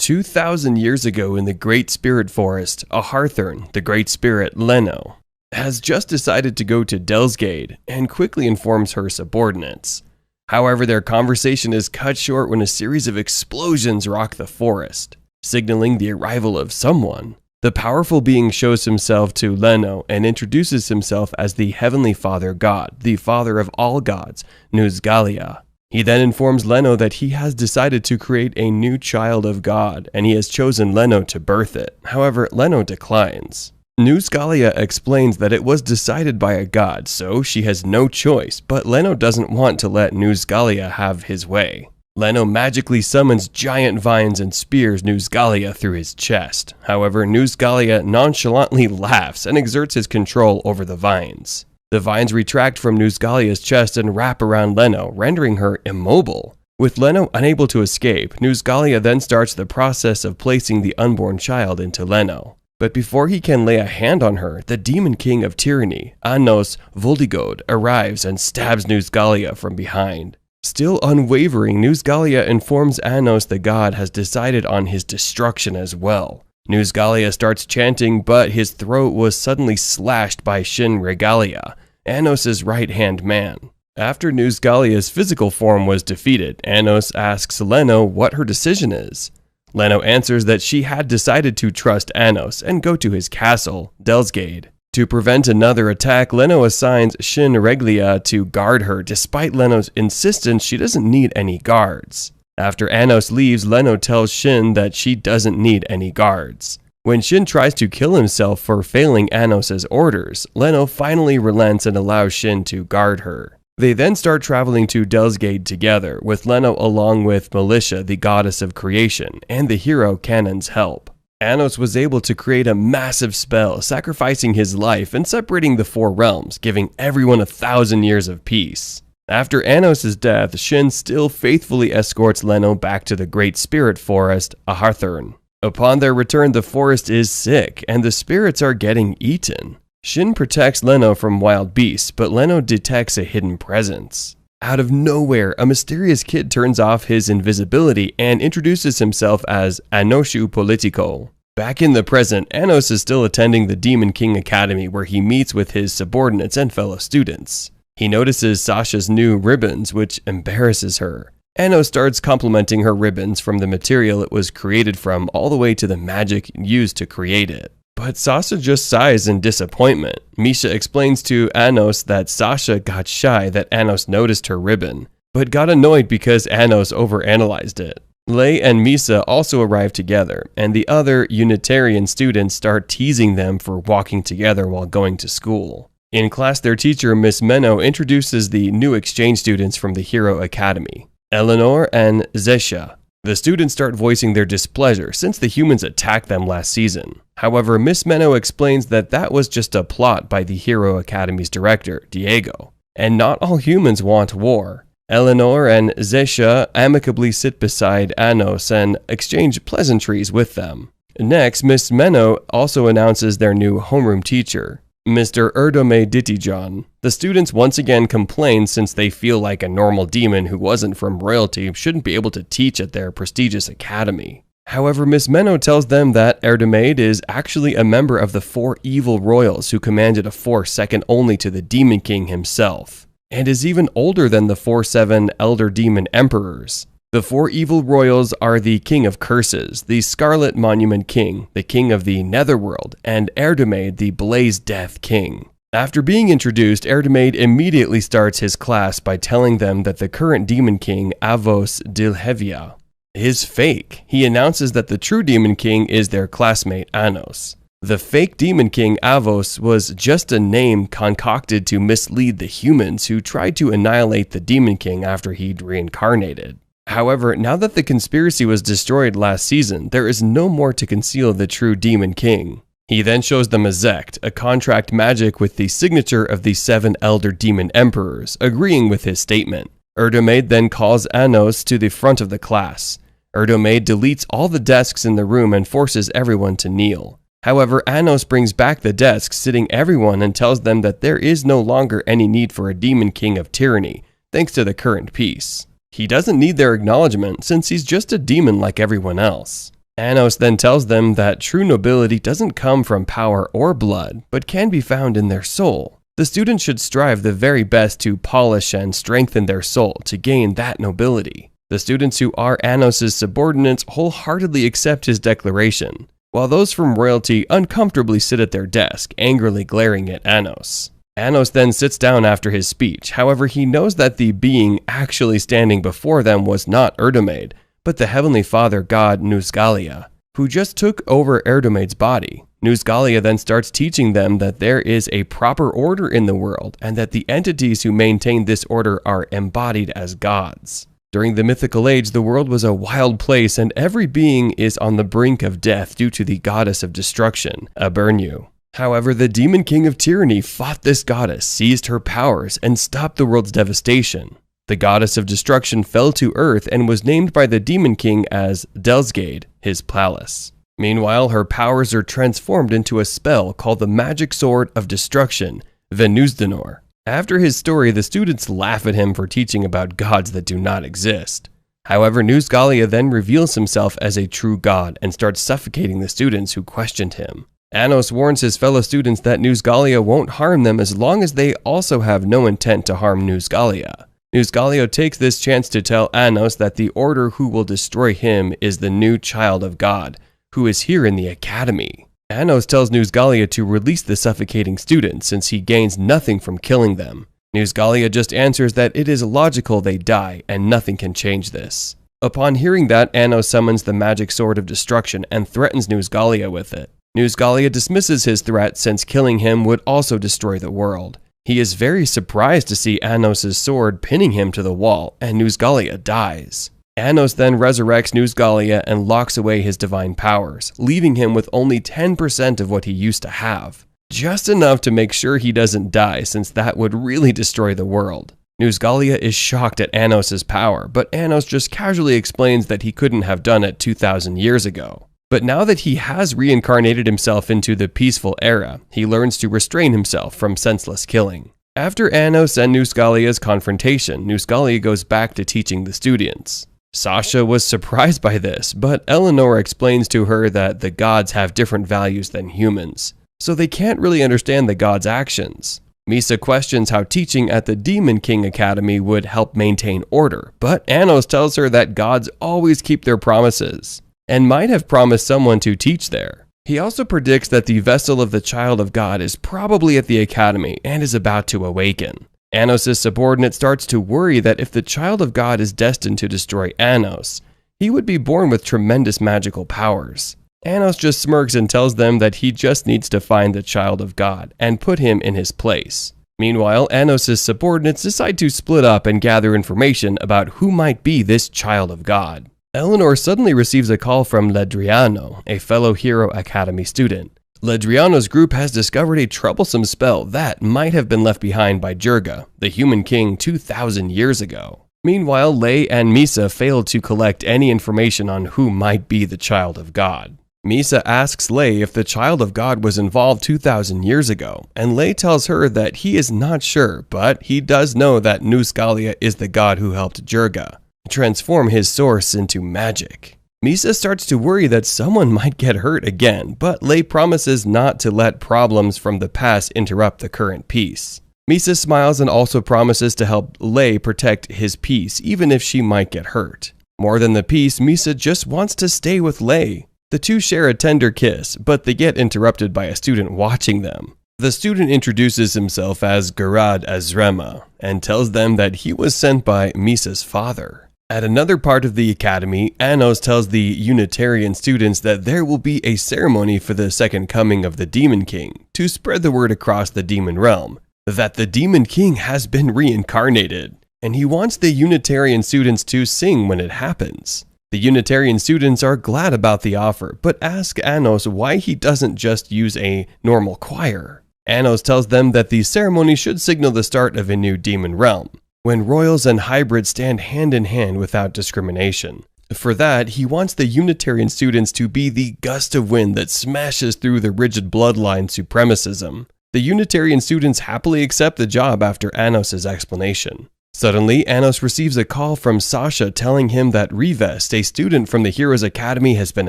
2,000 years ago in the Great Spirit Forest, a Harthorn, the Great Spirit Leno, has just decided to go to Delsgade and quickly informs her subordinates. However, their conversation is cut short when a series of explosions rock the forest, signaling the arrival of someone. The powerful being shows himself to Leno and introduces himself as the Heavenly Father God, the Father of all gods, Nusgalia. He then informs Leno that he has decided to create a new child of God, and he has chosen Leno to birth it. However, Leno declines. Nusgalia explains that it was decided by a god, so she has no choice, but Leno doesn't want to let Nusgalia have his way. Leno magically summons giant vines and spears Nusgalia through his chest. However, Nusgalia nonchalantly laughs and exerts his control over the vines. The vines retract from Nusgalia's chest and wrap around Leno, rendering her immobile. With Leno unable to escape, Nusgalia then starts the process of placing the unborn child into Leno. But before he can lay a hand on her, the demon king of tyranny, Anos Voldigod, arrives and stabs Nusgalia from behind. Still unwavering, Nusgalia informs Anos the god has decided on his destruction as well. Nusgalia starts chanting, but his throat was suddenly slashed by Shin Regalia, Anos' right-hand man. After Nusgalia's physical form was defeated, Anos asks Leno what her decision is. Leno answers that she had decided to trust Anos and go to his castle, Delsgade. To prevent another attack, Leno assigns Shin Reglia to guard her, despite Leno's insistence she doesn't need any guards. After Anos leaves, Leno tells Shin that she doesn't need any guards. When Shin tries to kill himself for failing Anos' orders, Leno finally relents and allows Shin to guard her. They then start traveling to Delsgade together, with Leno along with Militia, the goddess of creation, and the hero Canon's help. Anos was able to create a massive spell, sacrificing his life and separating the four realms, giving everyone 1,000 years of peace. After Anos' death, Shin still faithfully escorts Leno back to the Great Spirit Forest, Aharthurn. Upon their return, the forest is sick, and the spirits are getting eaten. Shin protects Leno from wild beasts, but Leno detects a hidden presence. Out of nowhere, a mysterious kid turns off his invisibility and introduces himself as Anoshu Politico. Back in the present, Anos is still attending the Demon King Academy, where he meets with his subordinates and fellow students. He notices Sasha's new ribbons, which embarrasses her. Anos starts complimenting her ribbons from the material it was created from all the way to the magic used to create it. But Sasha just sighs in disappointment. Misha explains to Anos that Sasha got shy that Anos noticed her ribbon, but got annoyed because Anos overanalyzed it. Lei and Misa also arrive together, and the other Unitarian students start teasing them for walking together while going to school. In class, their teacher, Miss Menno, introduces the new exchange students from the Hero Academy, Eleanor and Zesha. The students start voicing their displeasure since the humans attacked them last season. However, Miss Menno explains that that was just a plot by the Hero Academy's director, Diego, and not all humans want war. Eleanor and Zesha amicably sit beside Anos and exchange pleasantries with them. Next, Miss Menno also announces their new homeroom teacher, Mr. Erdome Dittijon. The students once again complain since they feel like a normal demon who wasn't from royalty shouldn't be able to teach at their prestigious academy. However, Miss Menno tells them that Erdome is actually a member of the four evil royals who commanded a force second only to the Demon King himself, and is even older than the 4-7 Elder Demon Emperors. The four evil royals are the King of Curses, the Scarlet Monument King, the King of the Netherworld, and Erdome, the Blaze Death King. After being introduced, Erdome immediately starts his class by telling them that the current Demon King, Avos Dilhevia, is fake. He announces that the true Demon King is their classmate, Anos. The fake Demon King, Avos, was just a name concocted to mislead the humans who tried to annihilate the Demon King after he'd reincarnated. However, now that the conspiracy was destroyed last season, there is no more to conceal the true Demon King. He then shows them a Zect, a contract magic with the signature of the 7 Elder Demon Emperors, agreeing with his statement. Erdome then calls Anos to the front of the class. Erdome deletes all the desks in the room and forces everyone to kneel. However, Anos brings back the desks, sitting everyone, and tells them that there is no longer any need for a Demon King of Tyranny, thanks to the current peace. He doesn't need their acknowledgement since he's just a demon like everyone else. Anos then tells them that true nobility doesn't come from power or blood, but can be found in their soul. The students should strive the very best to polish and strengthen their soul to gain that nobility. The students who are Anos' subordinates wholeheartedly accept his declaration, while those from royalty uncomfortably sit at their desk, angrily glaring at Anos. Anos then sits down after his speech. However, he knows that the being actually standing before them was not Erdemade, but the Heavenly Father god Nusgalia, who just took over Erdemade's body. Nusgalia then starts teaching them that there is a proper order in the world, and that the entities who maintain this order are embodied as gods. During the mythical age, the world was a wild place, and every being is on the brink of death due to the goddess of destruction, Abernu. However, the demon king of tyranny fought this goddess, seized her powers, and stopped the world's devastation. The goddess of destruction fell to earth and was named by the demon king as Delsgade, his palace. Meanwhile, her powers are transformed into a spell called the Magic Sword of Destruction, Venusdenor. After his story, the students laugh at him for teaching about gods that do not exist. However, Nusgalia then reveals himself as a true god and starts suffocating the students who questioned him. Anos warns his fellow students that Nusgalia won't harm them as long as they also have no intent to harm Nusgalia. Nusgalia takes this chance to tell Anos that the order who will destroy him is the new child of God, who is here in the academy. Anos tells Nusgalia to release the suffocating students since he gains nothing from killing them. Nusgalia just answers that it is logical they die and nothing can change this. Upon hearing that, Anos summons the magic sword of destruction and threatens Nusgalia with it. Nusgalia dismisses his threat since killing him would also destroy the world. He is very surprised to see Anos' sword pinning him to the wall, and Nusgalia dies. Anos then resurrects Nusgalia and locks away his divine powers, leaving him with only 10% of what he used to have. Just enough to make sure he doesn't die, since that would really destroy the world. Nusgalia is shocked at Anos' power, but Anos just casually explains that he couldn't have done it 2,000 years ago. But now that he has reincarnated himself into the peaceful era, he learns to restrain himself from senseless killing. After Anos and Nusgalia's confrontation, Nusgalia goes back to teaching the students. Sasha was surprised by this, but Eleanor explains to her that the gods have different values than humans, so they can't really understand the gods' actions. Misa questions how teaching at the Demon King Academy would help maintain order, but Anos tells her that gods always keep their promises, and might have promised someone to teach there. He also predicts that the vessel of the child of God is probably at the academy and is about to awaken. Anos' subordinate starts to worry that if the child of God is destined to destroy Anos, he would be born with tremendous magical powers. Anos just smirks and tells them that he just needs to find the child of God and put him in his place. Meanwhile, Anos' subordinates decide to split up and gather information about who might be this child of God. Eleanor suddenly receives a call from Ledriano, a fellow Hero Academy student. Ledriano's group has discovered a troublesome spell that might have been left behind by Jurga, the human king 2,000 years ago. Meanwhile, Lei and Misa failed to collect any information on who might be the child of God. Misa asks Lei if the child of God was involved 2,000 years ago, and Lei tells her that he is not sure, but he does know that Nusgalia is the god who helped Jurga transform his source into magic. Misa starts to worry that someone might get hurt again, but Lei promises not to let problems from the past interrupt the current peace. Misa smiles and also promises to help Lei protect his peace even if she might get hurt. More than the peace, Misa just wants to stay with Lei. The two share a tender kiss, but they get interrupted by a student watching them. The student introduces himself as Garad Azrema and tells them that he was sent by Misa's father. At another part of the academy, Anos tells the Unitarian students that there will be a ceremony for the second coming of the Demon King to spread the word across the demon realm that the Demon King has been reincarnated, and he wants the Unitarian students to sing when it happens. The Unitarian students are glad about the offer, but ask Anos why he doesn't just use a normal choir. Anos tells them that the ceremony should signal the start of a new demon realm, when royals and hybrids stand hand in hand without discrimination. For that, he wants the Unitarian students to be the gust of wind that smashes through the rigid bloodline supremacism. The Unitarian students happily accept the job after Anos' explanation. Suddenly, Anos receives a call from Sasha telling him that Rivest, a student from the Heroes Academy, has been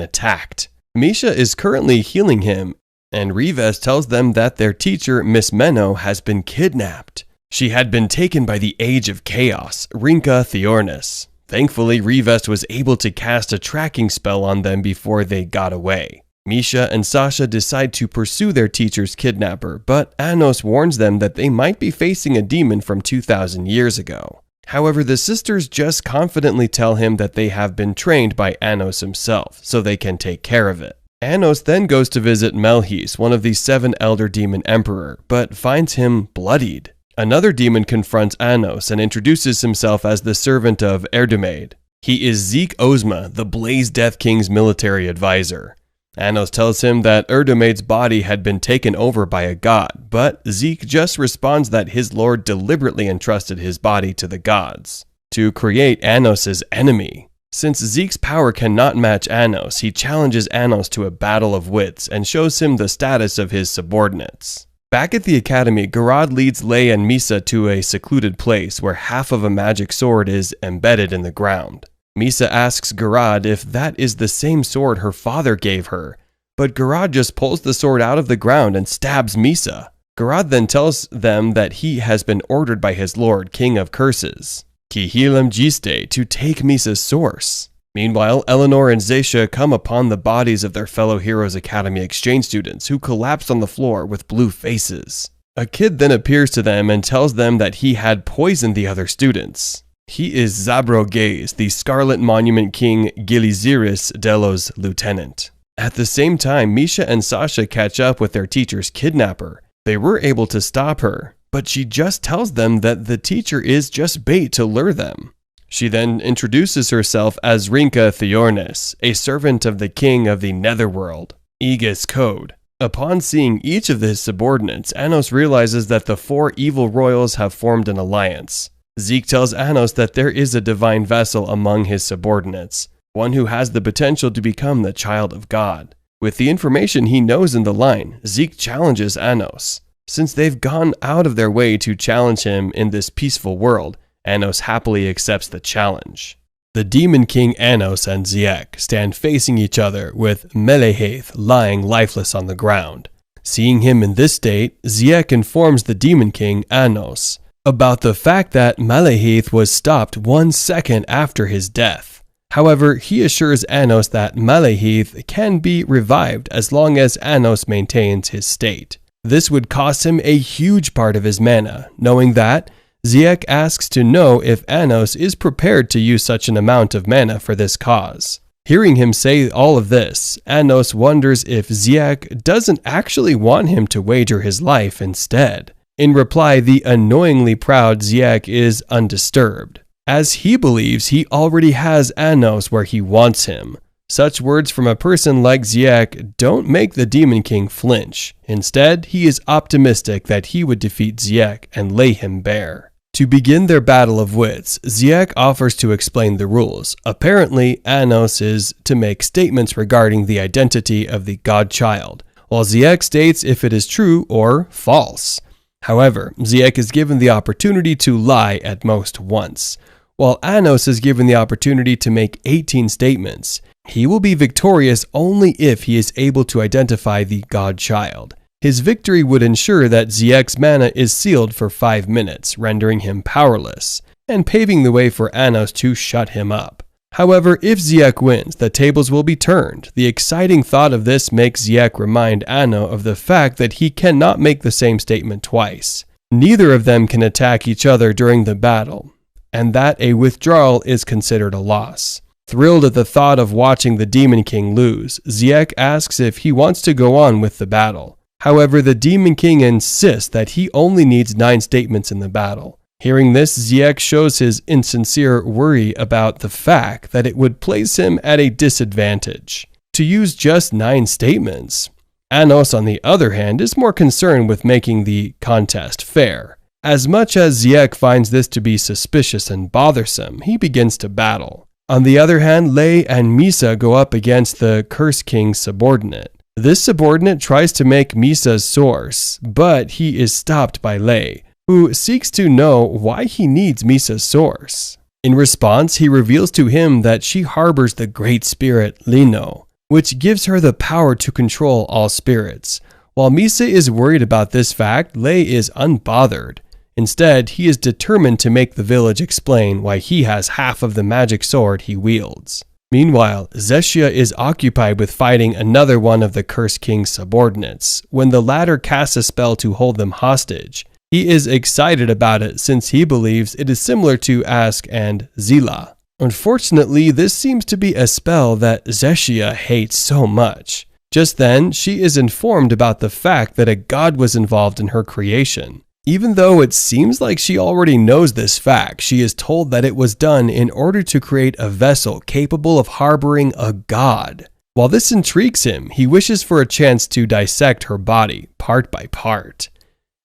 attacked. Misha is currently healing him, and Rivest tells them that their teacher, Miss Menno, has been kidnapped. She had been taken by the Age of Chaos, Rinka Theornis. Thankfully, Rivest was able to cast a tracking spell on them before they got away. Misha and Sasha decide to pursue their teacher's kidnapper, but Anos warns them that they might be facing a demon from 2,000 years ago. However, the sisters just confidently tell him that they have been trained by Anos himself, so they can take care of it. Anos then goes to visit Melhis, one of the 7 Elder Demon Emperor, but finds him bloodied. Another demon confronts Anos and introduces himself as the servant of Erdemade. He is Zeke Ozma, the Blaze Death King's military advisor. Anos tells him that Erdemade's body had been taken over by a god, but Zeke just responds that his lord deliberately entrusted his body to the gods to create Anos' enemy. Since Zeke's power cannot match Anos, he challenges Anos to a battle of wits and shows him the status of his subordinates. Back at the academy, Garad leads Lei and Misa to a secluded place where half of a magic sword is embedded in the ground. Misa asks Garad if that is the same sword her father gave her, but Garad just pulls the sword out of the ground and stabs Misa. Garad then tells them that he has been ordered by his lord, King of Curses, Kihilam Giste, to take Misa's source. Meanwhile, Eleanor and Zaisha come upon the bodies of their fellow Heroes Academy exchange students who collapsed on the floor with blue faces. A kid then appears to them and tells them that he had poisoned the other students. He is Zabro Gaze, the Scarlet Monument King Giliziris Delos' lieutenant. At the same time, Misha and Sasha catch up with their teacher's kidnapper. They were able to stop her, but she just tells them that the teacher is just bait to lure them. She then introduces herself as Rinka Theornis, a servant of the king of the Netherworld, Aegis Code. Upon seeing each of his subordinates, Anos realizes that the 4 evil royals have formed an alliance. Zeke tells Anos that there is a divine vessel among his subordinates, one who has the potential to become the child of God. With the information he knows in the line, Zeke challenges Anos. Since they've gone out of their way to challenge him in this peaceful world, Anos happily accepts the challenge. The Demon King Anos and Ziek stand facing each other with Melehaith lying lifeless on the ground. Seeing him in this state, Ziek informs the Demon King Anos about the fact that Melehaith was stopped 1 second after his death. However, he assures Anos that Melehaith can be revived as long as Anos maintains his state. This would cost him a huge part of his mana. Knowing that, Ziek asks to know if Anos is prepared to use such an amount of mana for this cause. Hearing him say all of this, Anos wonders if Ziek doesn't actually want him to wager his life instead. In reply, the annoyingly proud Ziek is undisturbed, as he believes he already has Anos where he wants him. Such words from a person like Ziek don't make the Demon King flinch. Instead, he is optimistic that he would defeat Ziek and lay him bare. To begin their battle of wits, Ziek offers to explain the rules. Apparently, Anos is to make statements regarding the identity of the godchild, while Ziek states if it is true or false. However, Ziek is given the opportunity to lie at most once, while Anos is given the opportunity to make 18 statements. He will be victorious only if he is able to identify the godchild. His victory would ensure that Ziek's mana is sealed for 5 minutes, rendering him powerless, and paving the way for Anos to shut him up. However, if Ziek wins, the tables will be turned. The exciting thought of this makes Ziek remind Ano of the fact that he cannot make the same statement twice. Neither of them can attack each other during the battle, and that a withdrawal is considered a loss. Thrilled at the thought of watching the Demon King lose, Ziek asks if he wants to go on with the battle. However, the Demon King insists that he only needs 9 statements in the battle. Hearing this, Ziek shows his insincere worry about the fact that it would place him at a disadvantage to use just 9 statements. Anos, on the other hand, is more concerned with making the contest fair. As much as Ziek finds this to be suspicious and bothersome, he begins to battle. On the other hand, Lei and Misa go up against the Curse King's subordinate. This subordinate tries to make Misa's source, but he is stopped by Lei. who seeks to know why he needs Misa's source. In response, he reveals to him that she harbors the great spirit Lino, which gives her the power to control all spirits. While Misa is worried about this fact, Lei is unbothered. Instead, he is determined to make the village explain why he has half of the magic sword he wields. Meanwhile, Zeshia is occupied with fighting another one of the Cursed King's subordinates, when the latter casts a spell to hold them hostage. He is excited about it since he believes it is similar to Ask and Zila. Unfortunately, this seems to be a spell that Zeshia hates so much. Just then, she is informed about the fact that a god was involved in her creation. Even though it seems like she already knows this fact, she is told that it was done in order to create a vessel capable of harboring a god. While this intrigues him, he wishes for a chance to dissect her body, part by part.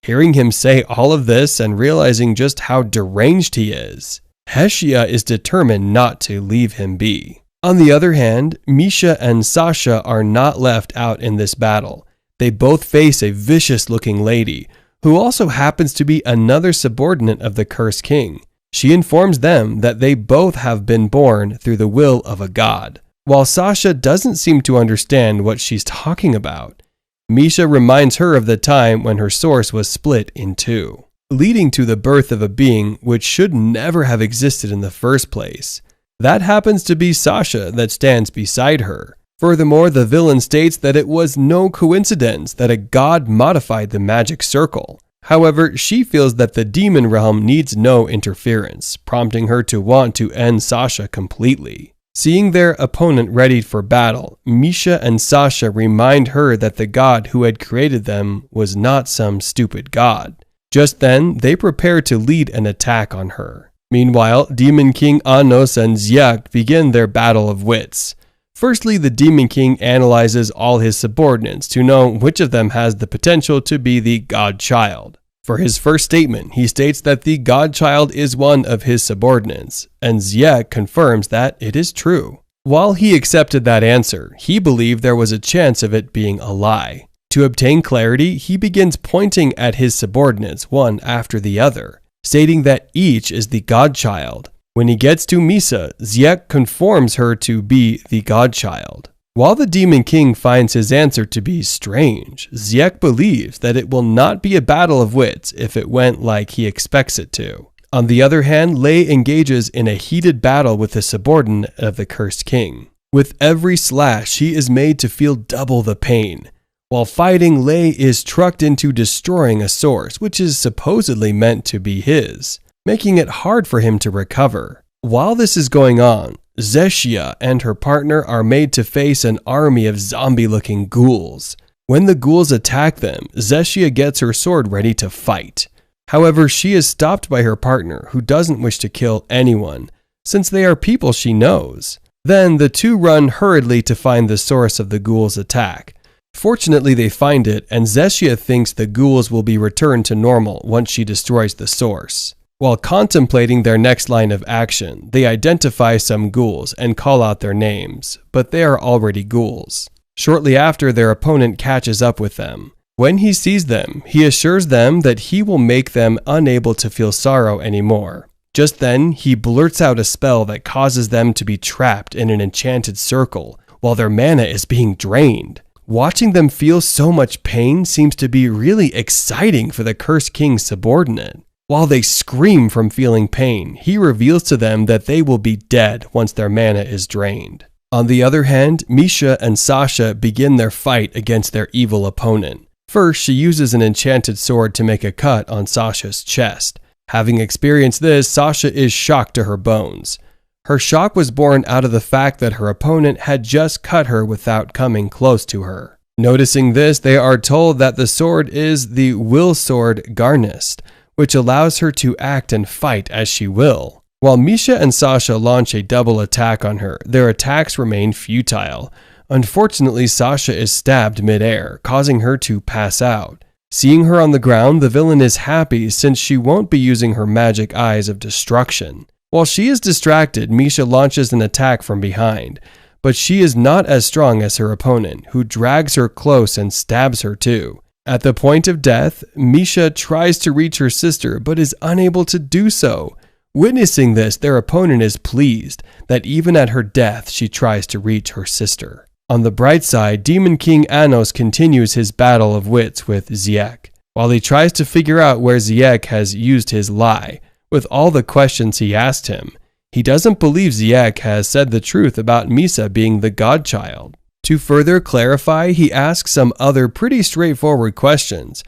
Hearing him say all of this and realizing just how deranged he is, Heshia is determined not to leave him be. On the other hand, Misha and Sasha are not left out in this battle. They both face a vicious-looking lady, who also happens to be another subordinate of the Cursed King. She informs them that they both have been born through the will of a god. While Sasha doesn't seem to understand what she's talking about, Misha reminds her of the time when her source was split in two, leading to the birth of a being which should never have existed in the first place. That happens to be Sasha that stands beside her. Furthermore, the villain states that it was no coincidence that a god modified the magic circle. However, she feels that the demon realm needs no interference, prompting her to want to end Sasha completely. Seeing their opponent ready for battle, Misha and Sasha remind her that the god who had created them was not some stupid god. Just then, they prepare to lead an attack on her. Meanwhile, Demon King Anos and Zyak begin their battle of wits. Firstly, the Demon King analyzes all his subordinates to know which of them has the potential to be the godchild. For his first statement, he states that the godchild is one of his subordinates, and Zyak confirms that it is true. While he accepted that answer, he believed there was a chance of it being a lie. To obtain clarity, he begins pointing at his subordinates one after the other, stating that each is the godchild. When he gets to Misa, Zyak conforms her to be the godchild. While the Demon King finds his answer to be strange, Zyak believes that it will not be a battle of wits if it went like he expects it to. On the other hand, Lei engages in a heated battle with the subordinate of the Cursed King. With every slash, he is made to feel double the pain. While fighting, Lei is trucked into destroying a source, which is supposedly meant to be his, making it hard for him to recover. While this is going on, Zeshia and her partner are made to face an army of zombie-looking ghouls. When the ghouls attack them, Zeshia gets her sword ready to fight. However, she is stopped by her partner, who doesn't wish to kill anyone, since they are people she knows. Then the two run hurriedly to find the source of the ghouls' attack. Fortunately, they find it, and Zeshia thinks the ghouls will be returned to normal once she destroys the source. While contemplating their next line of action, they identify some ghouls and call out their names, but they are already ghouls. Shortly after, their opponent catches up with them. When he sees them, he assures them that he will make them unable to feel sorrow anymore. Just then, he blurts out a spell that causes them to be trapped in an enchanted circle, while their mana is being drained. Watching them feel so much pain seems to be really exciting for the Cursed King's subordinate. While they scream from feeling pain, he reveals to them that they will be dead once their mana is drained. On the other hand, Misha and Sasha begin their fight against their evil opponent. First, she uses an enchanted sword to make a cut on Sasha's chest. Having experienced this, Sasha is shocked to her bones. Her shock was born out of the fact that her opponent had just cut her without coming close to her. Noticing this, they are told that the sword is the Will Sword Garnist, which allows her to act and fight as she will. While Misha and Sasha launch a double attack on her, their attacks remain futile. Unfortunately, Sasha is stabbed mid-air, causing her to pass out. Seeing her on the ground, the villain is happy since she won't be using her magic eyes of destruction. While she is distracted, Misha launches an attack from behind, but she is not as strong as her opponent, who drags her close and stabs her too. At the point of death, Misha tries to reach her sister but is unable to do so. Witnessing this, their opponent is pleased that even at her death, she tries to reach her sister. On the bright side, Demon King Anos continues his battle of wits with Ziek, while he tries to figure out where Ziek has used his lie. With all the questions he asked him, he doesn't believe Ziek has said the truth about Misa being the godchild. To further clarify, he asks some other pretty straightforward questions,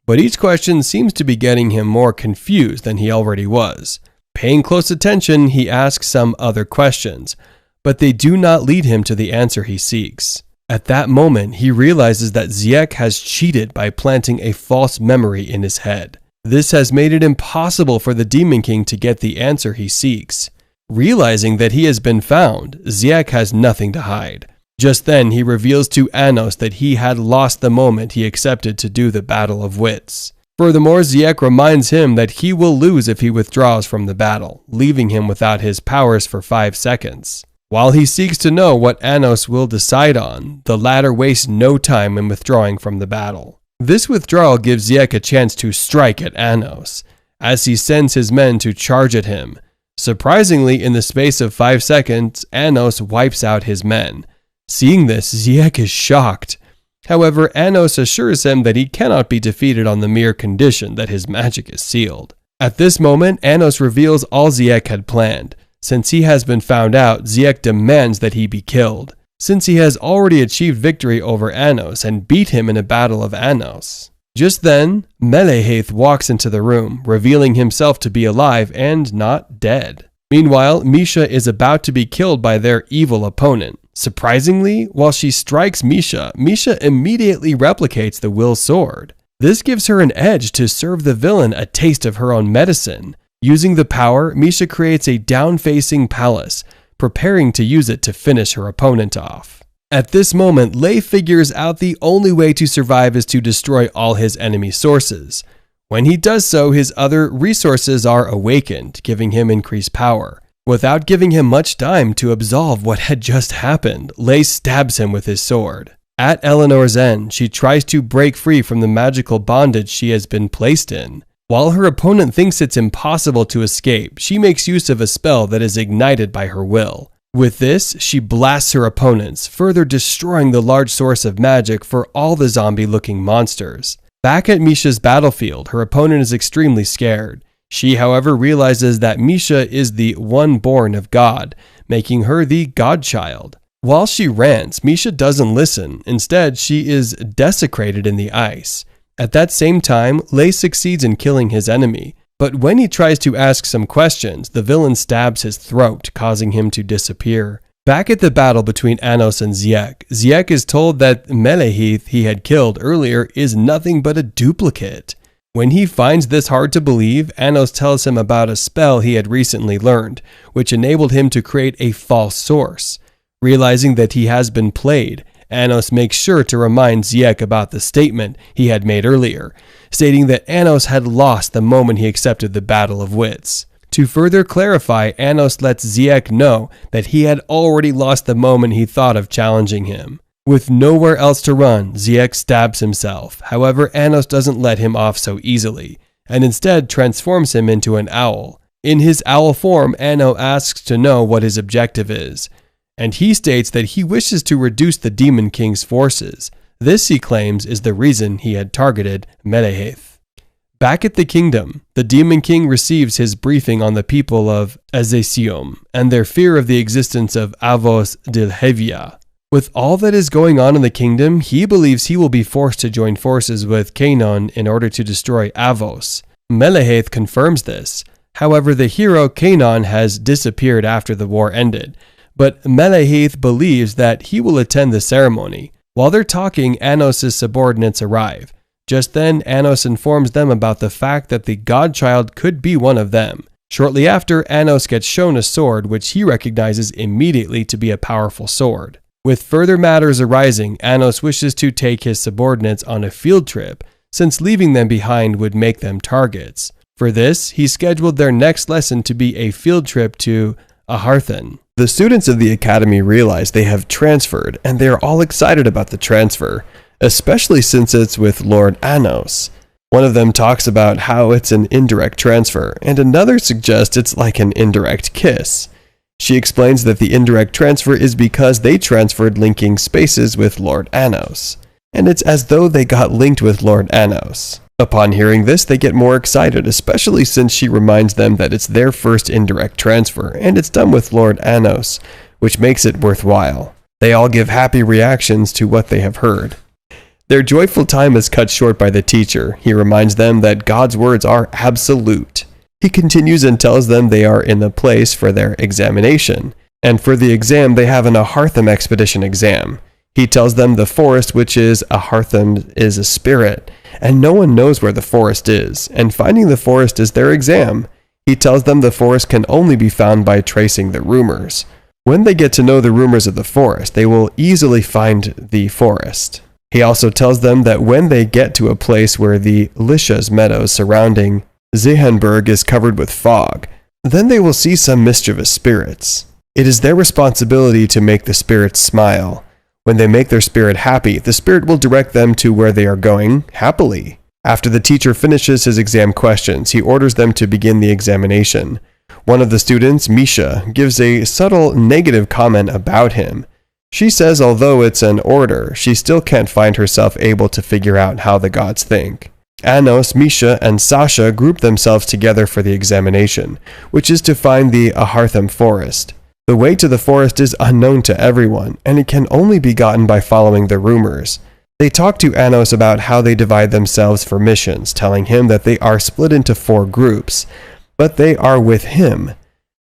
but each question seems to be getting him more confused than he already was. Paying close attention, he asks some other questions, but they do not lead him to the answer he seeks. At that moment, he realizes that Ziek has cheated by planting a false memory in his head. This has made it impossible for the Demon King to get the answer he seeks. Realizing that he has been found, Ziek has nothing to hide. Just then, he reveals to Anos that he had lost the moment he accepted to do the battle of wits. Furthermore, Ziek reminds him that he will lose if he withdraws from the battle, leaving him without his powers for 5 seconds. While he seeks to know what Anos will decide on, the latter wastes no time in withdrawing from the battle. This withdrawal gives Ziek a chance to strike at Anos, as he sends his men to charge at him. Surprisingly, in the space of 5 seconds, Anos wipes out his men. Seeing this, Ziek is shocked. However, Anos assures him that he cannot be defeated on the mere condition that his magic is sealed. At this moment, Anos reveals all Ziek had planned. Since he has been found out, Ziek demands that he be killed, since he has already achieved victory over Anos and beat him in a battle of Anos. Just then, Meleheth walks into the room, revealing himself to be alive and not dead. Meanwhile, Misha is about to be killed by their evil opponent. Surprisingly, while she strikes Misha, Misha immediately replicates the will sword. This gives her an edge to serve the villain a taste of her own medicine. Using the power, Misha creates a down-facing palace, preparing to use it to finish her opponent off. At this moment, Lei figures out the only way to survive is to destroy all his enemy sources. When he does so, his other resources are awakened, giving him increased power. Without giving him much time to absolve what had just happened, Lei stabs him with his sword. At Eleanor's end, she tries to break free from the magical bondage she has been placed in. While her opponent thinks it's impossible to escape, she makes use of a spell that is ignited by her will. With this, she blasts her opponents, further destroying the large source of magic for all the zombie-looking monsters. Back at Misha's battlefield, her opponent is extremely scared. She, however, realizes that Misha is the one born of God, making her the godchild. While she rants, Misha doesn't listen. Instead, she is desecrated in the ice. At that same time, Lei succeeds in killing his enemy, but when he tries to ask some questions, the villain stabs his throat, causing him to disappear. Back at the battle between Anos and Ziek, Ziek is told that Meleheth he had killed earlier is nothing but a duplicate. When he finds this hard to believe, Anos tells him about a spell he had recently learned, which enabled him to create a false source. Realizing that he has been played, Anos makes sure to remind Ziek about the statement he had made earlier, stating that Anos had lost the moment he accepted the battle of wits. To further clarify, Anos lets Ziek know that he had already lost the moment he thought of challenging him. With nowhere else to run, Ziek stabs himself. However, Anos doesn't let him off so easily, and instead transforms him into an owl. In his owl form, Anos asks to know what his objective is, and he states that he wishes to reduce the Demon King's forces. This, he claims, is the reason he had targeted Meleheth. Back at the kingdom, the Demon King receives his briefing on the people of Azesium and their fear of the existence of Avos Dilhevia. With all that is going on in the kingdom, he believes he will be forced to join forces with Kanon in order to destroy Avos. Meleheth confirms this. However, the hero Kanon has disappeared after the war ended, but Meleheth believes that he will attend the ceremony. While they're talking, Anos' subordinates arrive. Just then, Anos informs them about the fact that the godchild could be one of them. Shortly after, Anos gets shown a sword which he recognizes immediately to be a powerful sword. With further matters arising, Anos wishes to take his subordinates on a field trip, since leaving them behind would make them targets. For this, he scheduled their next lesson to be a field trip to Aharthan. The students of the academy realize they have transferred, and they are all excited about the transfer. especially since it's with Lord Anos. One of them talks about how it's an indirect transfer, and another suggests it's like an indirect kiss. She explains that the indirect transfer is because they transferred linking spaces with Lord Anos, and it's as though they got linked with Lord Anos. Upon hearing this, they get more excited, especially since she reminds them that it's their first indirect transfer, and it's done with Lord Anos, which makes it worthwhile. They all give happy reactions to what they have heard. Their joyful time is cut short by the teacher. He reminds them that God's words are absolute. He continues and tells them they are in the place for their examination, and for the exam they have an Ahartham expedition exam. He tells them the forest, which is Ahartham, is a spirit, and no one knows where the forest is, and finding the forest is their exam. He tells them the forest can only be found by tracing the rumors. When they get to know the rumors of the forest, they will easily find the forest. He also tells them that when they get to a place where the Lishas meadows surrounding Zehenberg is covered with fog, then they will see some mischievous spirits. It is their responsibility to make the spirits smile. When they make their spirit happy, the spirit will direct them to where they are going happily. After the teacher finishes his exam questions, he orders them to begin the examination. One of the students, Misha, gives a subtle negative comment about him. She says although it's an order, she still can't find herself able to figure out how the gods think. Anos, Misha, and Sasha group themselves together for the examination, which is to find the Ahartham forest. The way to the forest is unknown to everyone, and it can only be gotten by following the rumors. They talk to Anos about how they divide themselves for missions, telling him that they are split into 4 groups, but they are with him.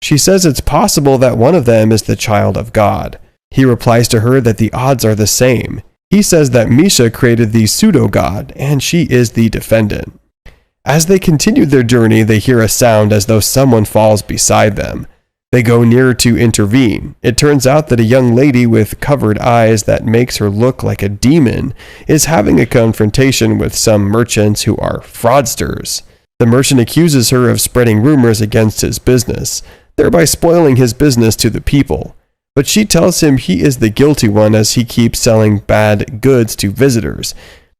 She says it's possible that one of them is the child of God. He replies to her that the odds are the same. He says that Misha created the pseudo-god, and she is the defendant. As they continue their journey, they hear a sound as though someone falls beside them. They go nearer to intervene. It turns out that a young lady with covered eyes that makes her look like a demon is having a confrontation with some merchants who are fraudsters. The merchant accuses her of spreading rumors against his business, thereby spoiling his business to the people. But she tells him he is the guilty one as he keeps selling bad goods to visitors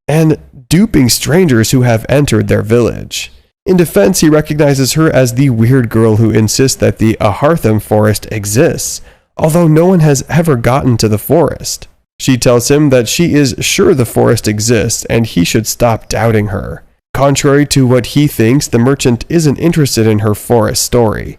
and duping strangers who have entered their village. In defense, he recognizes her as the weird girl who insists that the Ahartham forest exists, although no one has ever gotten to the forest. She tells him that she is sure the forest exists and he should stop doubting her. Contrary to what he thinks, the merchant isn't interested in her forest story.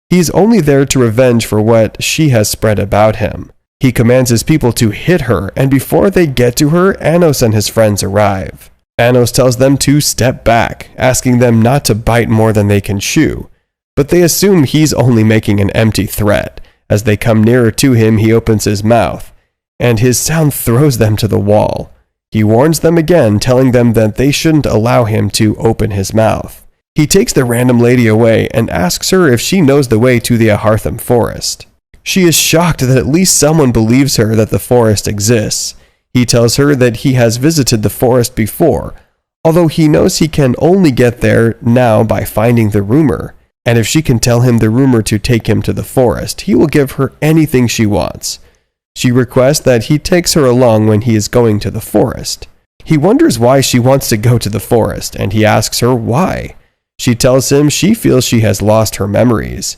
He's only there to revenge for what she has spread about him. He commands his people to hit her, and before they get to her, Anos and his friends arrive. Anos tells them to step back, asking them not to bite more than they can chew, but they assume he's only making an empty threat. As they come nearer to him, he opens his mouth, and his sound throws them to the wall. He warns them again, telling them that they shouldn't allow him to open his mouth. He takes the random lady away and asks her if she knows the way to the Ahartham forest. She is shocked that at least someone believes her that the forest exists. He tells her that he has visited the forest before, although he knows he can only get there now by finding the rumor, and if she can tell him the rumor to take him to the forest, he will give her anything she wants. She requests that he takes her along when he is going to the forest. He wonders why she wants to go to the forest, and he asks her why. She tells him she feels she has lost her memories.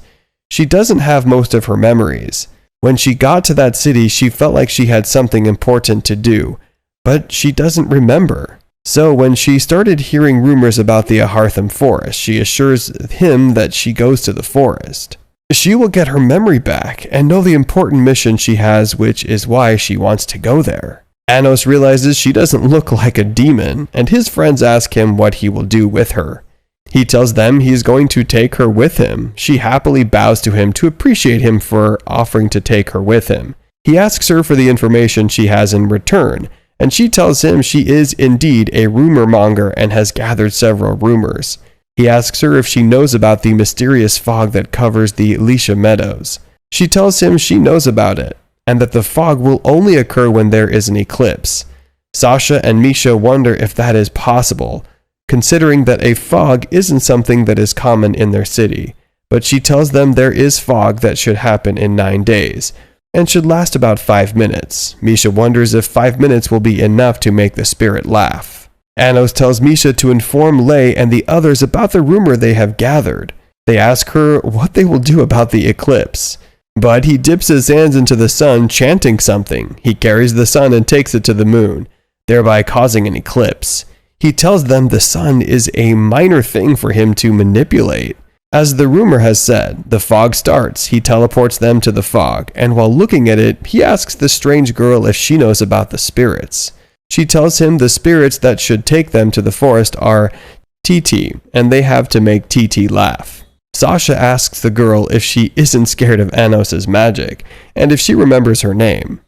She doesn't have most of her memories. When she got to that city, she felt like she had something important to do, but she doesn't remember. So when she started hearing rumors about the Ahartham forest, she assures him that she goes to the forest. She will get her memory back and know the important mission she has, which is why she wants to go there. Anos realizes she doesn't look like a demon, and his friends ask him what he will do with her. He tells them he's going to take her with him. She happily bows to him to appreciate him for offering to take her with him. He asks her for the information she has in return, and she tells him she is indeed a rumor monger and has gathered several rumors. He asks her if she knows about the mysterious fog that covers the Lisha meadows. She tells him she knows about it, and that the fog will only occur when there is an eclipse. Sasha and Misha wonder if that is possible, considering that a fog isn't something that is common in their city, but she tells them there is fog that should happen in 9 days, and should last about 5 minutes. Misha wonders if 5 minutes will be enough to make the spirit laugh. Anos tells Misha to inform Lei and the others about the rumor they have gathered. They ask her what they will do about the eclipse. But he dips his hands into the sun, chanting something. He carries the sun and takes it to the moon, thereby causing an eclipse. He tells them the sun is a minor thing for him to manipulate. As the rumor has said, the fog starts. He teleports them to the fog, and while looking at it, he asks the strange girl if she knows about the spirits. She tells him the spirits that should take them to the forest are TT, and they have to make TT laugh. Sasha asks the girl if she isn't scared of Anos's magic, and if she remembers her name.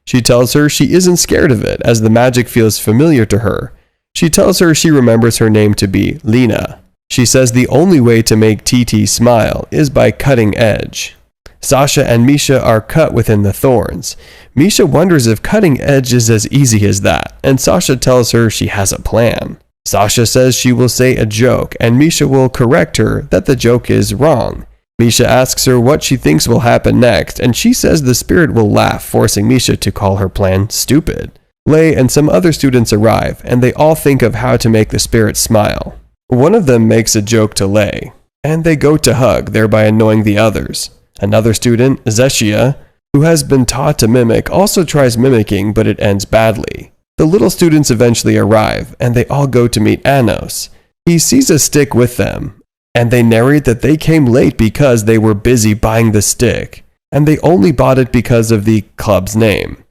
She tells her she isn't scared of it, as the magic feels familiar to her. She tells her she remembers her name to be Lena. She says the only way to make TT smile is by cutting edge. Sasha and Misha are cut within the thorns. Misha wonders if cutting edge is as easy as that, and Sasha tells her she has a plan. Sasha says she will say a joke, and Misha will correct her that the joke is wrong. Misha asks her what she thinks will happen next, and she says the spirit will laugh, forcing Misha to call her plan stupid. Lei and some other students arrive, and they all think of how to make the spirit smile. One of them makes a joke to Lei, and they go to hug, thereby annoying the others. Another student, Zeshia, who has been taught to mimic, also tries mimicking, but it ends badly. The little students eventually arrive, and they all go to meet Anos. He sees a stick with them, and they narrate that they came late because they were busy buying the stick, and they only bought it because of the club's name.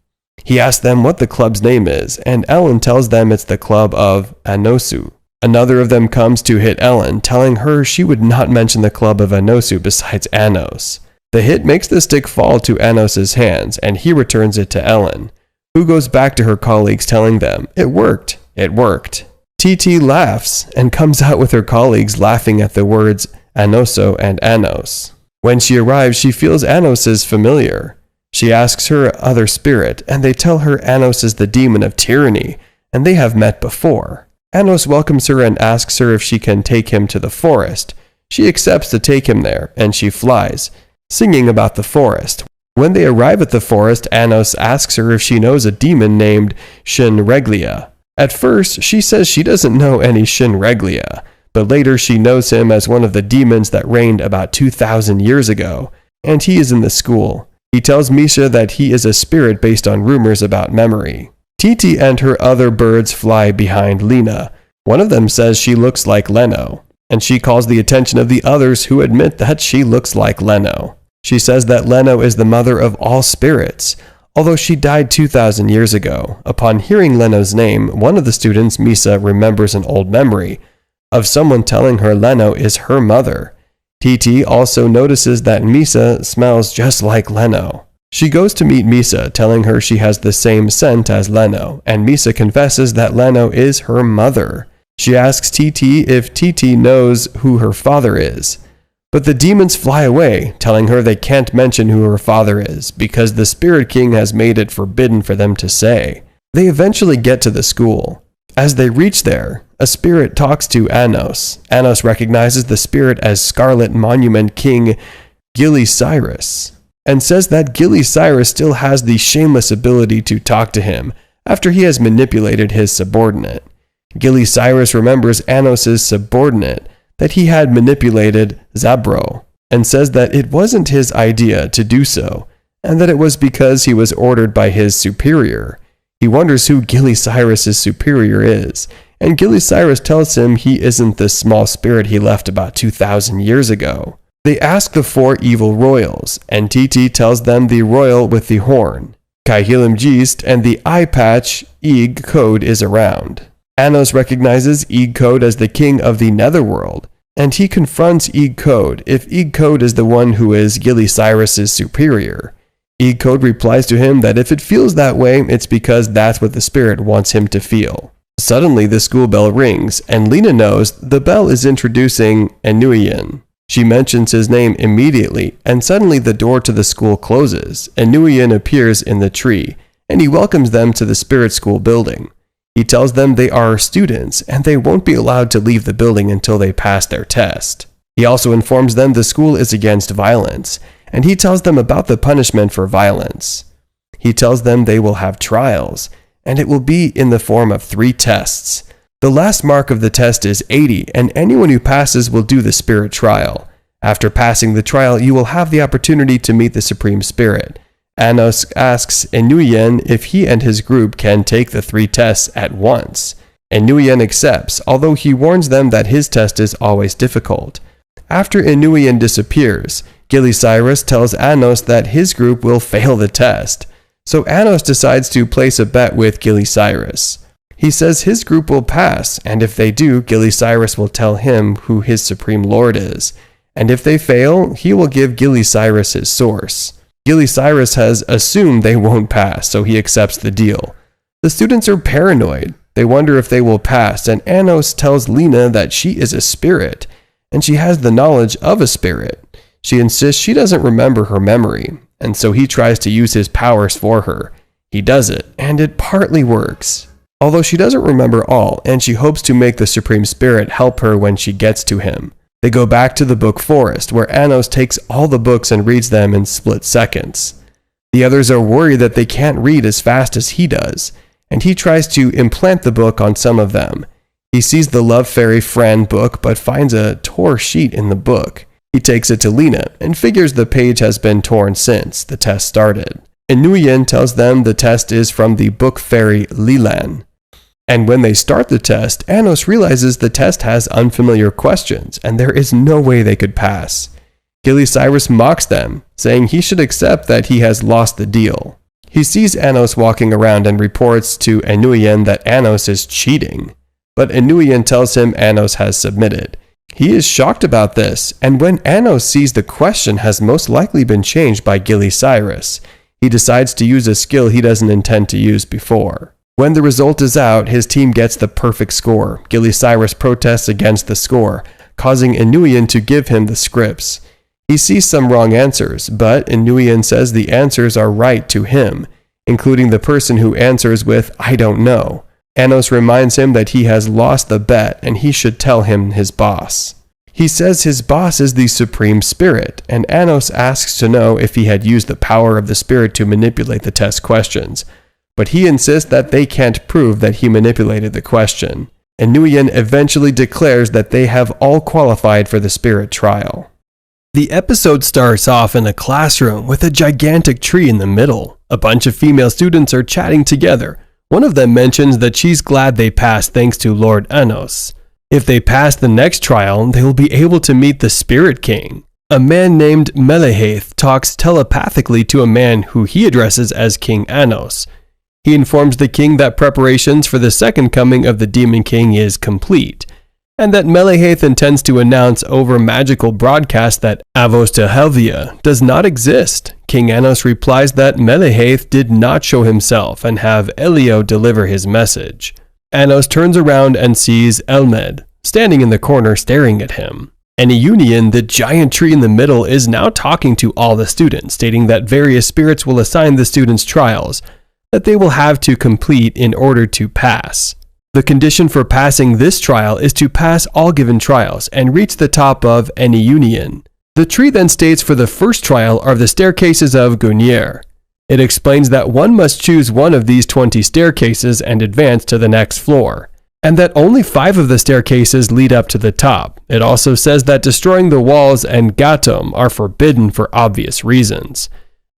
He asks them what the club's name is, and Ellen tells them it's the club of Anosu. Another of them comes to hit Ellen, telling her she would not mention the club of Anosu besides Anos. The hit makes the stick fall to Anos's hands, and he returns it to Ellen, who goes back to her colleagues telling them, "It worked, it worked." TT laughs and comes out with her colleagues laughing at the words Anoso and Anos. When she arrives, she feels Anos is familiar. She asks her other spirit, and they tell her Anos is the demon of tyranny, and they have met before. Anos welcomes her and asks her if she can take him to the forest. She accepts to take him there, and she flies, singing about the forest. When they arrive at the forest, Anos asks her if she knows a demon named Shinreglia. At first, she says she doesn't know any Shinreglia, but later she knows him as one of the demons that reigned about 2,000 years ago, and he is in the school. He tells Misha that he is a spirit based on rumors about memory. TT and her other birds fly behind Lena. One of them says she looks like Leno, and she calls the attention of the others who admit that she looks like Leno. She says that Leno is the mother of all spirits, although she died 2,000 years ago. Upon hearing Leno's name, one of the students, Misa, remembers an old memory of someone telling her Leno is her mother. TT also notices that Misa smells just like Leno. She goes to meet Misa, telling her she has the same scent as Leno, and Misa confesses that Leno is her mother. She asks TT if TT knows who her father is. But the demons fly away, telling her they can't mention who her father is, because the Spirit King has made it forbidden for them to say. They eventually get to the school. As they reach there, a spirit talks to Anos. Anos recognizes the spirit as Scarlet Monument King Gilly Cyrus, and says that Gilly Cyrus still has the shameless ability to talk to him after he has manipulated his subordinate. Gilly Cyrus remembers Anos' subordinate, that he had manipulated Zabro, and says that it wasn't his idea to do so, and that it was because he was ordered by his superior. He wonders who Gilly Cyrus' superior is, and Gilly Cyrus tells him he isn't the small spirit he left about 2,000 years ago. They ask the 4 evil royals, and TT tells them the royal with the horn, Kaihilim Geest, and the eye patch Eeg Code is around. Anos recognizes Eeg Code as the king of the Netherworld, and he confronts Eeg Code if Eeg Code is the one who is Gilly Cyrus' superior. Eeg Code replies to him that if it feels that way, it's because that's what the spirit wants him to feel. Suddenly, the school bell rings, and Lena knows the bell is introducing Enuian. She mentions his name immediately, and suddenly the door to the school closes. Enuian appears in the tree, and he welcomes them to the spirit school building. He tells them they are students, and they won't be allowed to leave the building until they pass their test. He also informs them the school is against violence, and he tells them about the punishment for violence. He tells them they will have trials, and it will be in the form of 3 tests. The last mark of the test is 80, and anyone who passes will do the spirit trial. After passing the trial, you will have the opportunity to meet the Supreme Spirit. Anos asks Enuyen if he and his group can take the 3 tests at once. Enuyen accepts, although he warns them that his test is always difficult. After Enuyen disappears, Gilly-Cyrus tells Anos that his group will fail the test. So Anos decides to place a bet with Gilly-Cyrus. He says his group will pass, and if they do, Gilly-Cyrus will tell him who his Supreme Lord is. And if they fail, he will give Gilly-Cyrus his source. Gilly-Cyrus has assumed they won't pass, so he accepts the deal. The students are paranoid. They wonder if they will pass, and Anos tells Lena that she is a spirit, and she has the knowledge of a spirit. She insists she doesn't remember her memory, and so he tries to use his powers for her. He does it, and it partly works. Although she doesn't remember all, and she hopes to make the Supreme Spirit help her when she gets to him. They go back to the book forest, where Anos takes all the books and reads them in split seconds. The others are worried that they can't read as fast as he does, and he tries to implant the book on some of them. He sees the Love Fairy Fran book, but finds a tore sheet in the book. He takes it to Lena, and figures the page has been torn since the test started. Enuyen tells them the test is from the book fairy Lilan. And when they start the test, Anos realizes the test has unfamiliar questions, and there is no way they could pass. Gilly-Cyrus mocks them, saying he should accept that he has lost the deal. He sees Anos walking around and reports to Enuyen that Anos is cheating. But Enuyen tells him Anos has submitted. He is shocked about this, and when Anos sees the question has most likely been changed by Gilly-Cyrus, he decides to use a skill he doesn't intend to use before. When the result is out, his team gets the perfect score. Gilly-Cyrus protests against the score, causing Enuyen to give him the scripts. He sees some wrong answers, but Enuyen says the answers are right to him, including the person who answers with, "I don't know." Anos reminds him that he has lost the bet and he should tell him his boss. He says his boss is the Supreme Spirit, and Anos asks to know if he had used the power of the Spirit to manipulate the test questions. But he insists that they can't prove that he manipulated the question. Enuyen eventually declares that they have all qualified for the spirit trial. The episode starts off in a classroom with a gigantic tree in the middle. A bunch of female students are chatting together. One of them mentions that she's glad they passed thanks to Lord Anos. If they pass the next trial, they will be able to meet the Spirit King. A man named Melehaith talks telepathically to a man who he addresses as King Anos. He informs the king that preparations for the second coming of the Demon King is complete, and that Melehaith intends to announce over magical broadcast that Avos to Helvia does not exist. King Anos replies that Melehaith did not show himself and have Elio deliver his message. Anos turns around and sees Elmed, standing in the corner staring at him. Aniunian, the giant tree in the middle, is now talking to all the students, stating that various spirits will assign the students trials that they will have to complete in order to pass. The condition for passing this trial is to pass all given trials and reach the top of Aniunian. The tree then states for the first trial are the staircases of Gunier. It explains that one must choose one of these 20 staircases and advance to the next floor, and that only 5 of the staircases lead up to the top. It also says that destroying the walls and Gatum are forbidden for obvious reasons.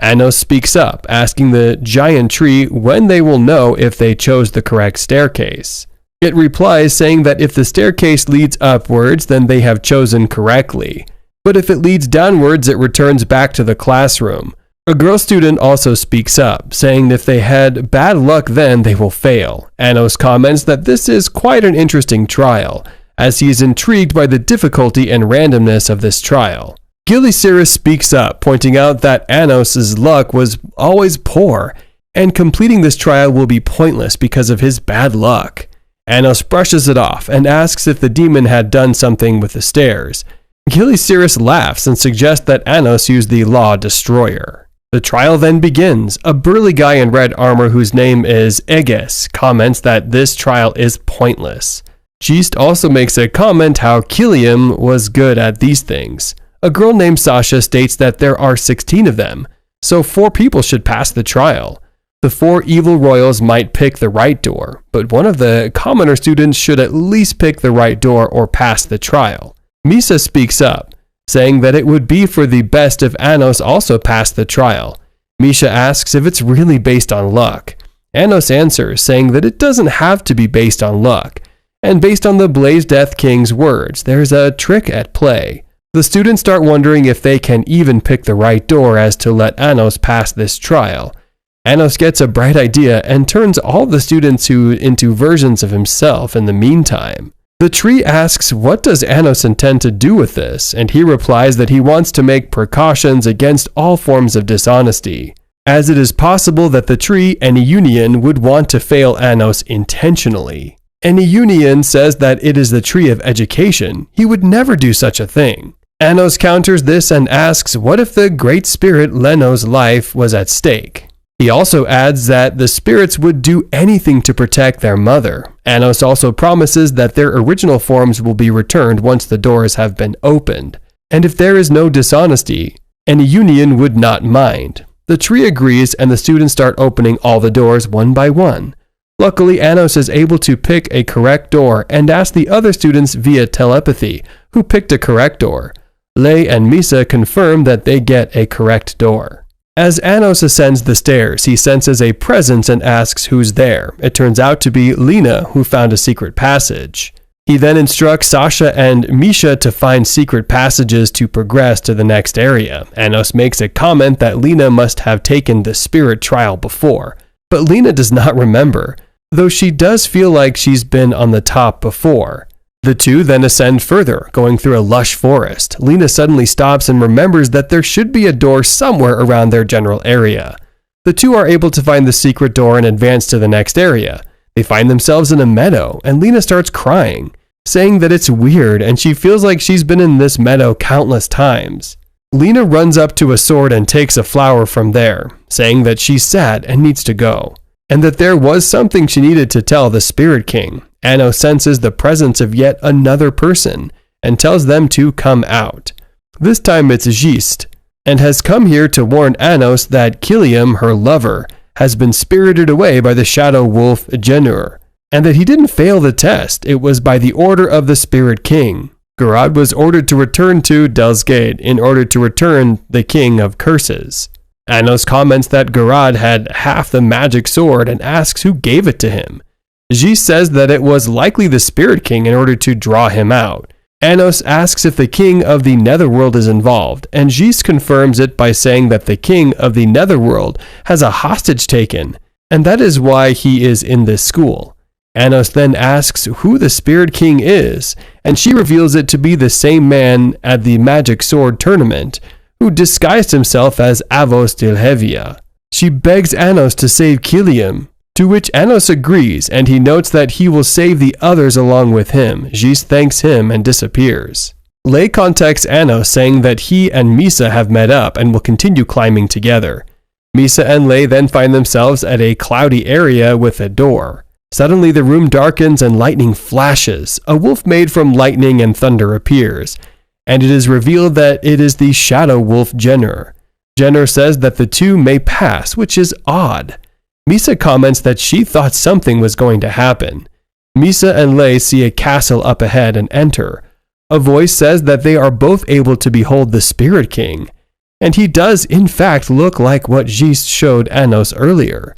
Anos speaks up, asking the giant tree when they will know if they chose the correct staircase. It replies saying that if the staircase leads upwards, then they have chosen correctly. But if it leads downwards, it returns back to the classroom. A girl student also speaks up, saying if they had bad luck then they will fail. Anos comments that this is quite an interesting trial, as he is intrigued by the difficulty and randomness of this trial. Gilly-Cyrus speaks up, pointing out that Anos' luck was always poor, and completing this trial will be pointless because of his bad luck. Anos brushes it off and asks if the demon had done something with the stairs. Gilly-Cyrus laughs and suggests that Anos used the Law Destroyer. The trial then begins. A burly guy in red armor whose name is Eges comments that this trial is pointless. Geest also makes a comment how Kilium was good at these things. A girl named Sasha states that there are 16 of them, so 4 people should pass the trial. The 4 evil royals might pick the right door, but one of the commoner students should at least pick the right door or pass the trial. Misa speaks up, saying that it would be for the best if Anos also passed the trial. Misha asks if it's really based on luck. Anos answers, saying that it doesn't have to be based on luck, and based on the Blaze Death King's words, there's a trick at play. The students start wondering if they can even pick the right door as to let Anos pass this trial. Anos gets a bright idea and turns all the students into versions of himself in the meantime. The tree asks what does Anos intend to do with this, and he replies that he wants to make precautions against all forms of dishonesty, as it is possible that the tree, Aniunian, would want to fail Anos intentionally. Aniunian says that it is the tree of education. He would never do such a thing. Anos counters this and asks what if the great spirit Leno's life was at stake. He also adds that the spirits would do anything to protect their mother. Anos also promises that their original forms will be returned once the doors have been opened. And if there is no dishonesty, Aniunian would not mind. The tree agrees and the students start opening all the doors one by one. Luckily, Anos is able to pick a correct door and ask the other students via telepathy who picked a correct door. Lei and Misa confirm that they get a correct door. As Anos ascends the stairs, he senses a presence and asks who's there. It turns out to be Lena, who found a secret passage. He then instructs Sasha and Misha to find secret passages to progress to the next area. Anos makes a comment that Lena must have taken the spirit trial before, but Lena does not remember, though she does feel like she's been on the top before. The two then ascend further, going through a lush forest. Lena suddenly stops and remembers that there should be a door somewhere around their general area. The two are able to find the secret door and advance to the next area. They find themselves in a meadow, and Lena starts crying, saying that it's weird and she feels like she's been in this meadow countless times. Lena runs up to a sword and takes a flower from there, saying that she's sad and needs to go, and that there was something she needed to tell the Spirit King. Anos senses the presence of yet another person and tells them to come out. This time it's Gist, and has come here to warn Anos that Kilium, her lover, has been spirited away by the shadow wolf Genur, and that he didn't fail the test. It was by the order of the Spirit King. Garad was ordered to return to Delsgate in order to return the King of Curses. Anos comments that Garad had half the magic sword and asks who gave it to him. Gist says that it was likely the Spirit King in order to draw him out. Anos asks if the King of the Netherworld is involved, and Gist confirms it by saying that the King of the Netherworld has a hostage taken, and that is why he is in this school. Anos then asks who the Spirit King is, and she reveals it to be the same man at the Magic Sword tournament, who disguised himself as Avos Dilhevia. She begs Anos to save Kilium, to which Anos agrees, and he notes that he will save the others along with him. Gist thanks him and disappears. Lei contacts Anos saying that he and Misa have met up and will continue climbing together. Misa and Lei then find themselves at a cloudy area with a door. Suddenly the room darkens and lightning flashes. A wolf made from lightning and thunder appears, and it is revealed that it is the shadow wolf Genur. Genur says that the two may pass, which is odd. Misa comments that she thought something was going to happen. Misa and Lei see a castle up ahead and enter. A voice says that they are both able to behold the Spirit King, and he does in fact look like what Gist showed Anos earlier.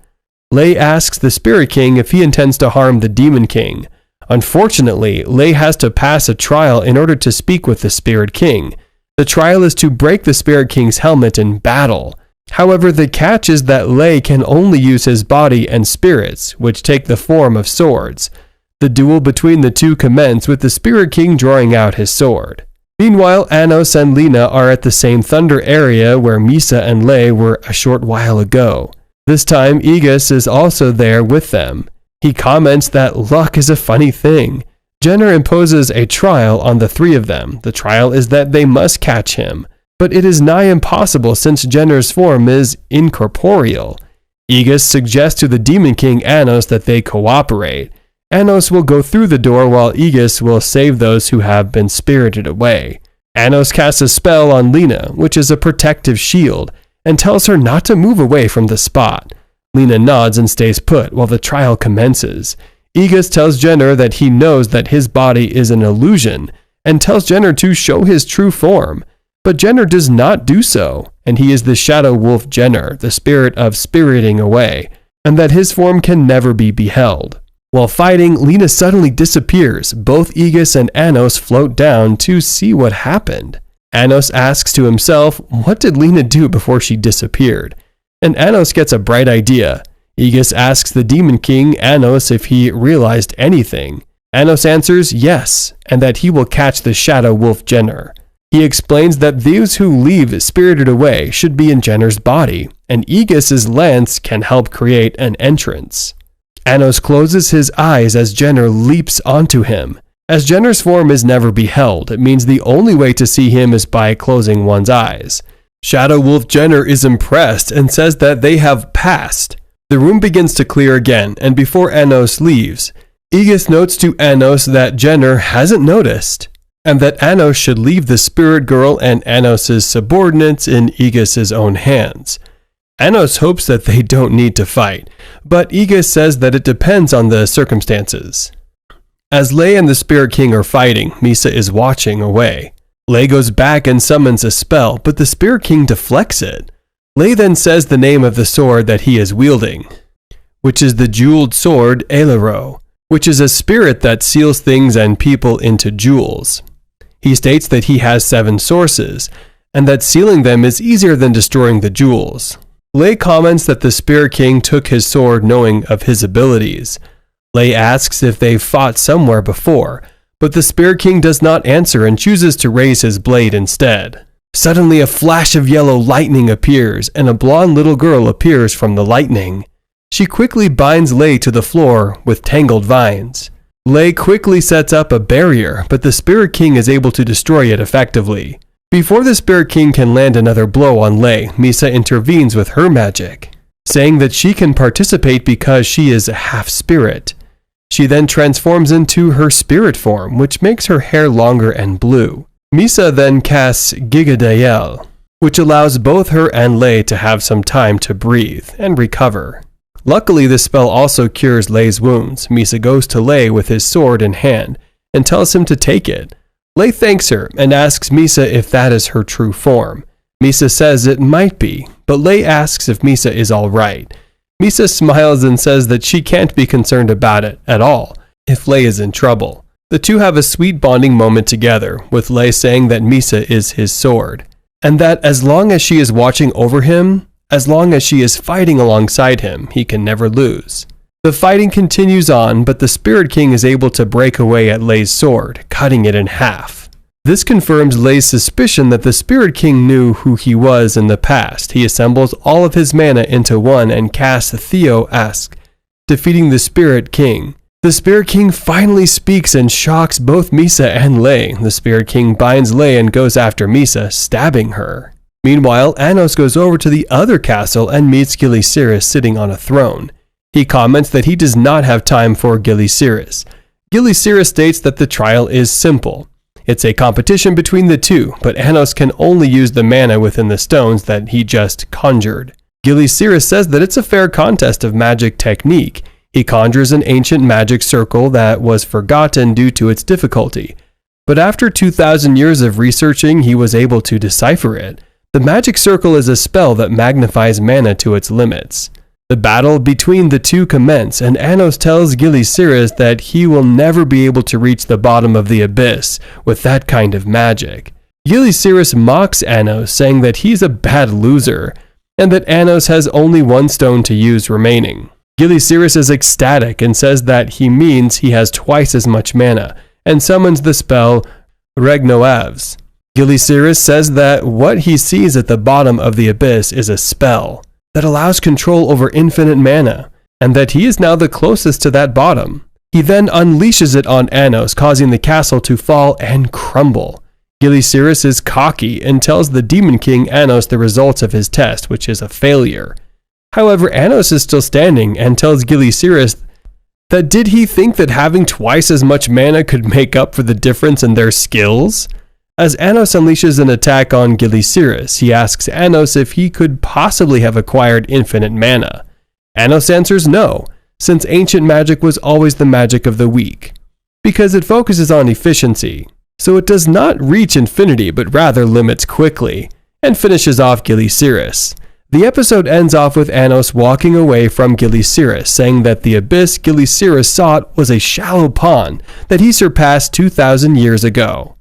Lei asks the Spirit King if he intends to harm the Demon King. Unfortunately, Lei has to pass a trial in order to speak with the Spirit King. The trial is to break the Spirit King's helmet in battle. However, the catch is that Lei can only use his body and spirits, which take the form of swords. The duel between the two commence with the Spirit King drawing out his sword. Meanwhile, Anos and Lena are at the same thunder area where Misa and Lei were a short while ago. This time, Aegis is also there with them. He comments that luck is a funny thing. Genur imposes a trial on the three of them. The trial is that they must catch him, but it is nigh impossible since Genur's form is incorporeal. Aegis suggests to the Demon King Anos that they cooperate. Anos will go through the door while Aegis will save those who have been spirited away. Anos casts a spell on Lena, which is a protective shield, and tells her not to move away from the spot. Lena nods and stays put while the trial commences. Aegis tells Jenner that he knows that his body is an illusion, and tells Jenner to show his true form. But Jenner does not do so, and he is the shadow wolf Jenner, the spirit of spiriting away, and that his form can never be beheld. While fighting, Lena suddenly disappears. Both Aegis and Anos float down to see what happened. Anos asks to himself, what did Lena do before she disappeared? And Anos gets a bright idea. Aegis asks the Demon King, Anos, if he realized anything. Anos answers yes, and that he will catch the shadow wolf Jenner. He explains that those who leave spirited away should be in Jenner's body, and Aegis's lance can help create an entrance. Anos closes his eyes as Jenner leaps onto him. As Jenner's form is never beheld, it means the only way to see him is by closing one's eyes. Shadow Wolf Jenner is impressed and says that they have passed. The room begins to clear again, and before Anos leaves, Aegis notes to Anos that Jenner hasn't noticed, and that Anos should leave the spirit girl and Anos' subordinates in Aegis's own hands. Anos hopes that they don't need to fight, but Aegis says that it depends on the circumstances. As Lei and the Spirit King are fighting, Misa is watching away. Lei goes back and summons a spell, but the Spirit King deflects it. Lei then says the name of the sword that he is wielding, which is the jeweled sword Elero, which is a spirit that seals things and people into jewels. He states that he has 7 sources, and that sealing them is easier than destroying the jewels. Lei comments that the Spirit King took his sword knowing of his abilities. Lei asks if they've fought somewhere before, but the Spirit King does not answer and chooses to raise his blade instead. Suddenly a flash of yellow lightning appears, and a blonde little girl appears from the lightning. She quickly binds Lei to the floor with tangled vines. Lei quickly sets up a barrier, but the Spirit King is able to destroy it effectively. Before the Spirit King can land another blow on Lei, Misa intervenes with her magic, saying that she can participate because she is a half-spirit. She then transforms into her spirit form, which makes her hair longer and blue. Misa then casts Gigadael, which allows both her and Lei to have some time to breathe and recover. Luckily, this spell also cures Lei's wounds. Misa goes to Lei with his sword in hand and tells him to take it. Lei thanks her and asks Misa if that is her true form. Misa says it might be, but Lei asks if Misa is all right. Misa smiles and says that she can't be concerned about it at all if Lei is in trouble. The two have a sweet bonding moment together, with Lei saying that Misa is his sword, and that as long as she is watching over him, as long as she is fighting alongside him, he can never lose. The fighting continues on, but the Spirit King is able to break away at Lei's sword, cutting it in half. This confirms Lei's suspicion that the Spirit King knew who he was in the past. He assembles all of his mana into one and casts Theo-esque, defeating the Spirit King. The Spirit King finally speaks and shocks both Misa and Lei. The Spirit King binds Lei and goes after Misa, stabbing her. Meanwhile, Anos goes over to the other castle and meets Gilisiris sitting on a throne. He comments that he does not have time for Gilisiris. Gilisiris states that the trial is simple. It's a competition between the two, but Anos can only use the mana within the stones that he just conjured. Gilisiris says that it's a fair contest of magic technique. He conjures an ancient magic circle that was forgotten due to its difficulty. But after 2,000 years of researching, he was able to decipher it. The magic circle is a spell that magnifies mana to its limits. The battle between the two commence, and Anos tells Gilisiris that he will never be able to reach the bottom of the abyss with that kind of magic. Gilisiris mocks Anos, saying that he's a bad loser, and that Anos has only one stone to use remaining. Gilisiris is ecstatic and says that he means he has twice as much mana, and summons the spell Regnoavs. Gilisiris says that what he sees at the bottom of the abyss is a spell that allows control over infinite mana, and that he is now the closest to that bottom. He then unleashes it on Anos, causing the castle to fall and crumble. Gilisiris is cocky and tells the Demon King Anos the results of his test, which is a failure. However, Anos is still standing and tells Gilisiris that did he think that having twice as much mana could make up for the difference in their skills? As Anos unleashes an attack on Gilisiris, he asks Anos if he could possibly have acquired infinite mana. Anos answers no, since ancient magic was always the magic of the weak, because it focuses on efficiency, so it does not reach infinity but rather limits quickly, and finishes off Gilisiris. The episode ends off with Anos walking away from Gilisiris, saying that the abyss Gilisiris sought was a shallow pond that he surpassed 2,000 years ago.